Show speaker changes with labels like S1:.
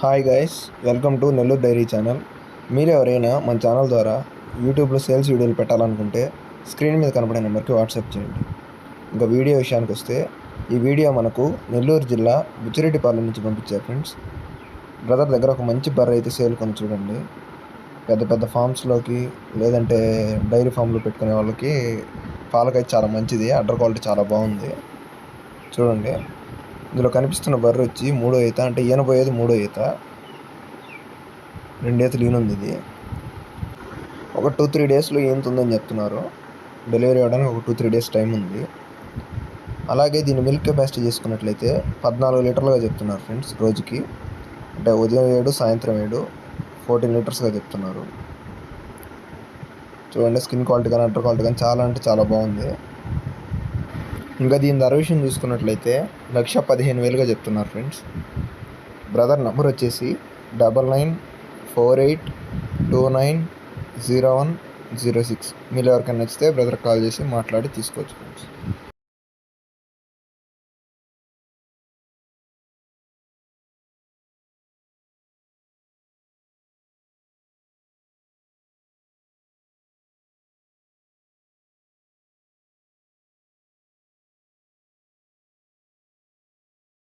S1: Hi guys, welcome to Nellore dairy channel. మీరు ఎవరైనా మన ఛానల్ ద్వారా యూట్యూబ్లో సేల్స్ వీడియోలు పెట్టాలనుకుంటే స్క్రీన్ మీద కనపడే నెంబర్కి వాట్సాప్ చేయండి. ఇంకా వీడియో విషయానికి వస్తే, ఈ వీడియో మనకు నెల్లూరు జిల్లా బుచ్చిరెడ్డిపాలెం నుంచి పంపించారు ఫ్రెండ్స్. బ్రదర్ దగ్గర ఒక మంచి బర్రె అయితే సేల్ కొని చూడండి. పెద్ద పెద్ద ఫామ్స్లోకి లేదంటే డైరీ ఫామ్లో పెట్టుకునే వాళ్ళకి పాలకైతే చాలా మంచిది. అడ్డర్ క్వాలిటీ చాలా బాగుంది. చూడండి, ఇందులో కనిపిస్తున్న బర్రె వచ్చి మూడో ఈత, అంటే ఈనపోయేది మూడో ఈత. 2 ఈతలు ఈనుంది. ఇది ఒక 2-3 డేస్లో ఈనుతుందని చెప్తున్నారు. డెలివరీ అవ్వడానికి ఒక 2-3 డేస్ టైం ఉంది. అలాగే దీని మిల్క్ కెపాసిటీ చేసుకున్నట్లయితే 14 లీటర్లుగా చెప్తున్నారు ఫ్రెండ్స్ రోజుకి. అంటే ఉదయం 7, సాయంత్రం 7, 14 లీటర్స్గా చెప్తున్నారు. చూడండి, స్కిన్ క్వాలిటీ కానీ అడ్డర్ క్వాలిటీ కానీ చాలా అంటే చాలా బాగుంది. ఇంకా దీని ధర విషయం చూసుకున్నట్లయితే 1,15,000గా చెప్తున్నారు ఫ్రెండ్స్. బ్రదర్ నెంబర్ వచ్చేసి 9948290106. మీరు ఎవరికైనా నచ్చితే బ్రదర్ కాల్ చేసి మాట్లాడి తీసుకోవచ్చు ఫ్రెండ్స్.